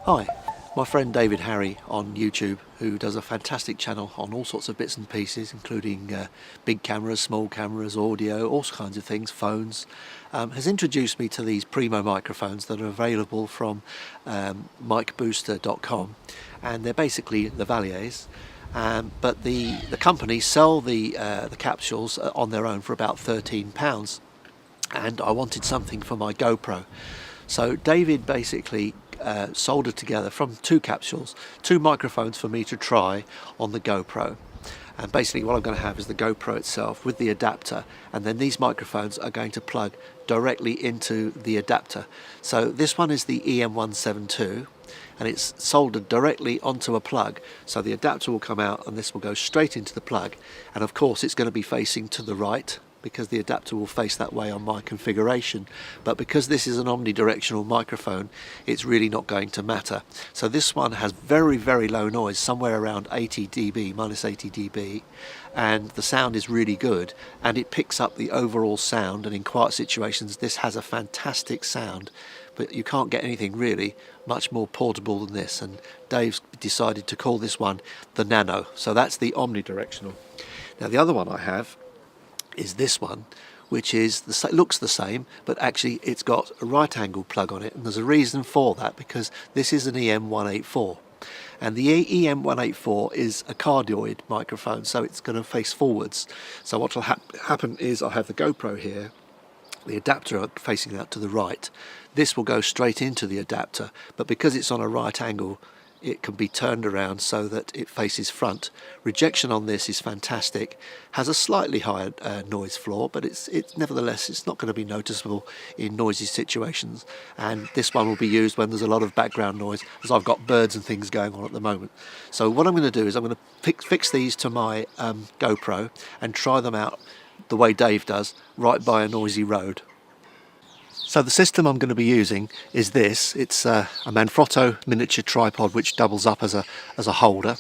Hi, my friend David Harry on YouTube, who does a fantastic channel on all sorts of bits and pieces, including big cameras, small cameras, audio, all kinds of things, phones, has introduced me to these Primo microphones that are available from micbooster.com, and they're basically lavaliers. But the company sell the capsules on their own for about £13, and I wanted something for my GoPro. So David basically soldered together from two capsules, two microphones for me to try on the GoPro. And basically what I'm going to have is the GoPro itself with the adapter, and then these microphones are going to plug directly into the adapter. So this one is the EM172, and it's soldered directly onto a plug, so the adapter will come out and this will go straight into the plug, and of course it's going to be facing to the right because the adapter will face that way on my configuration. But because this is an omnidirectional microphone, it's really not going to matter. So this one has very, very low noise, somewhere around 80 dB, minus 80 dB, and the sound is really good, and it picks up the overall sound, and in quiet situations this has a fantastic sound. But you can't get anything really much more portable than this, and Dave's decided to call this one the Nano. So that's the omnidirectional. Now the other one I have is this one, which is looks the same, but actually it's got a right angle plug on it, and there's a reason for that, because this is an EM184, and the EM184 is a cardioid microphone, so it's going to face forwards. So what will happen is I'll have the GoPro here, the adapter facing out to the right. This will go straight into the adapter, but because it's on a right angle, it can be turned around so that it faces front. Rejection on this is fantastic, has a slightly higher noise floor, but it's nevertheless it's not going to be noticeable in noisy situations, and this one will be used when there's a lot of background noise, as I've got birds and things going on at the moment. So what I'm going to do is I'm going to fix these to my GoPro and try them out the way Dave does, right by a noisy road. So the system I'm going to be using is this. It's a Manfrotto miniature tripod which doubles up as a holder.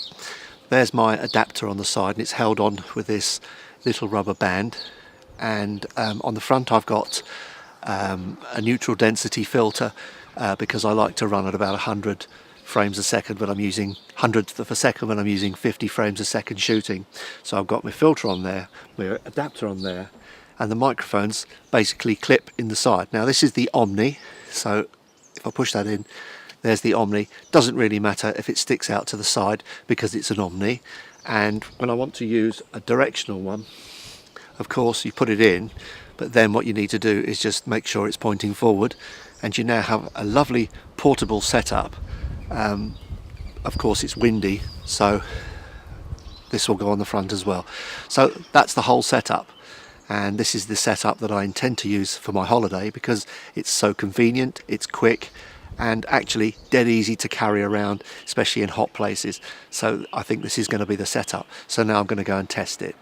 There's my adapter on the side, and it's held on with this little rubber band, and on the front I've got a neutral density filter because I like to run at about 100 frames a second when I'm using hundredth of a second when I'm using 50 frames a second shooting. So I've got my filter on there, my adapter on there, and the microphones basically clip in the side. Now this is the Omni, so if I push that in, there's the Omni. Doesn't really matter if it sticks out to the side because it's an Omni. And when I want to use a directional one, of course you put it in, but then what you need to do is just make sure it's pointing forward, and you now have a lovely portable setup. Of course it's windy, so this will go on the front as well. So that's the whole setup. And this is the setup that I intend to use for my holiday because it's so convenient, it's quick, and actually dead easy to carry around, especially in hot places. So I think this is going to be the setup. So now I'm going to go and test it.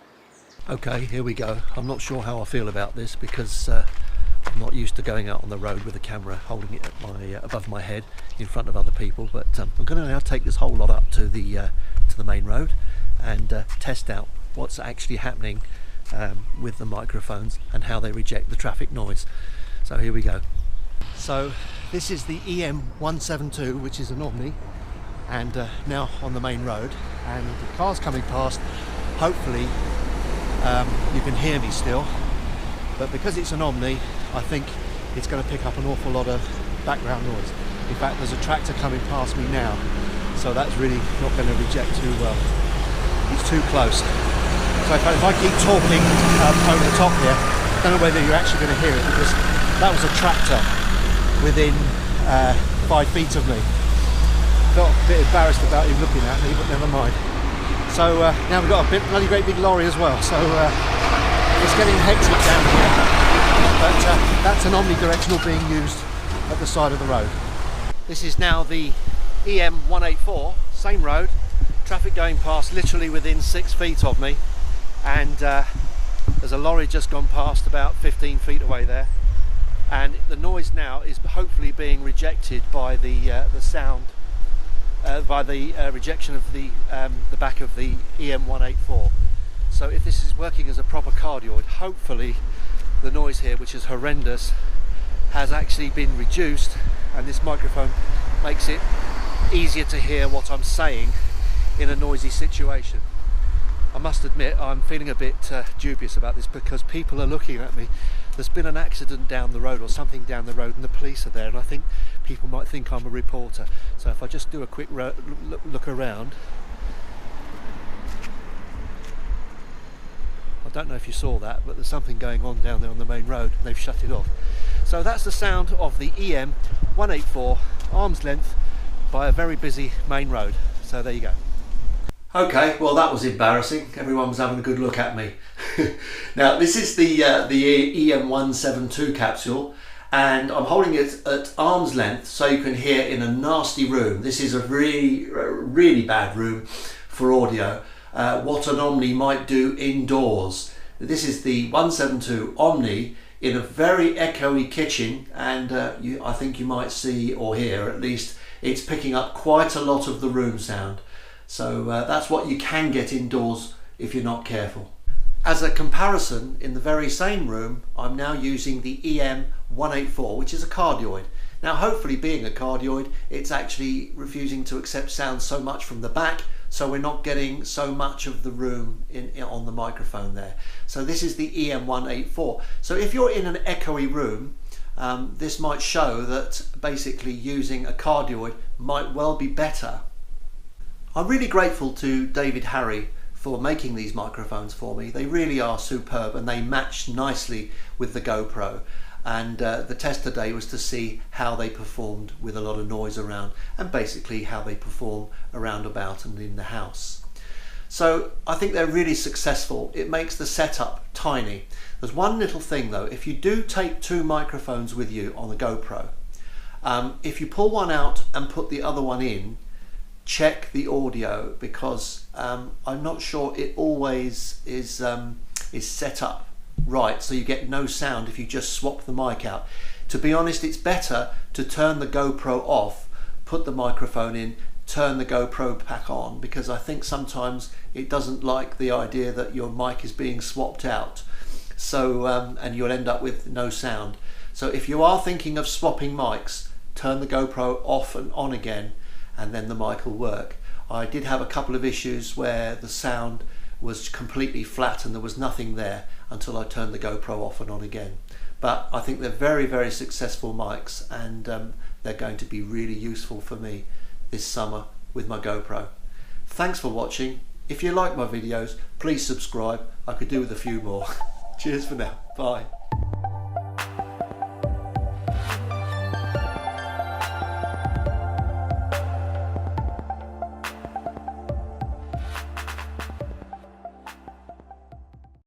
Okay, here we go. I'm not sure how I feel about this because I'm not used to going out on the road with a camera holding it at above my head in front of other people, but I'm going to now take this whole lot up to the main road and test out what's actually happening with the microphones and how they reject the traffic noise. So here we go. So this is the EM172, which is an Omni, and now on the main road, and the car's coming past. Hopefully you can hear me still, but because it's an Omni, I think it's going to pick up an awful lot of background noise. In fact, there's a tractor coming past me now, so that's really not going to reject too well. It's too close. So if I keep talking over the top here, I don't know whether you're actually going to hear it, because that was a tractor within 5 feet of me. Felt a bit embarrassed about him looking at me, but never mind. So now we've got a bloody great big lorry as well, so it's getting hectic down here. But that's an omnidirectional being used at the side of the road. This is now the EM184, same road, traffic going past literally within 6 feet of me. And there's a lorry just gone past about 15 feet away there, and the noise now is hopefully being rejected by the sound, by the rejection of the back of the EM184. So if this is working as a proper cardioid, hopefully the noise here, which is horrendous, has actually been reduced, and this microphone makes it easier to hear what I'm saying in a noisy situation. I must admit I'm feeling a bit dubious about this because people are looking at me. There's been an accident down the road or something down the road and the police are there, and I think people might think I'm a reporter. So if I just do a quick look around. I don't know if you saw that, but there's something going on down there on the main road and they've shut it off. So that's the sound of the EM184 arm's length by a very busy main road. So there you go. Okay, well that was embarrassing. Everyone was having a good look at me. Now this is the EM172 capsule, and I'm holding it at arm's length so you can hear in a nasty room. This is a really bad room for audio. What an Omni might do indoors. This is the 172 Omni in a very echoey kitchen, and I think you might see or hear at least it's picking up quite a lot of the room sound. So that's what you can get indoors if you're not careful. As a comparison, in the very same room, I'm now using the EM184, which is a cardioid. Now hopefully, being a cardioid, it's actually refusing to accept sound so much from the back, so we're not getting so much of the room on the microphone there. So this is the EM184. So if you're in an echoey room, this might show that basically using a cardioid might well be better. I'm really grateful to David Harry for making these microphones for me. They really are superb and they match nicely with the GoPro. And the test today was to see how they performed with a lot of noise around, and basically how they perform around about and in the house. So I think they're really successful. It makes the setup tiny. There's one little thing though: if you do take two microphones with you on the GoPro, if you pull one out and put the other one in, check the audio, because I'm not sure it always is set up right, so you get no sound if you just swap the mic out. To be honest, it's better to turn the GoPro off, put the microphone in, turn the GoPro back on, because I think sometimes it doesn't like the idea that your mic is being swapped out, so and you'll end up with no sound. So if you are thinking of swapping mics, turn the GoPro off and on again, and then the mic will work. I did have a couple of issues where the sound was completely flat and there was nothing there until I turned the GoPro off and on again. But I think they're very, very successful mics, and they're going to be really useful for me this summer with my GoPro. Thanks for watching. If you like my videos, please subscribe. I could do with a few more. Cheers for now. Bye.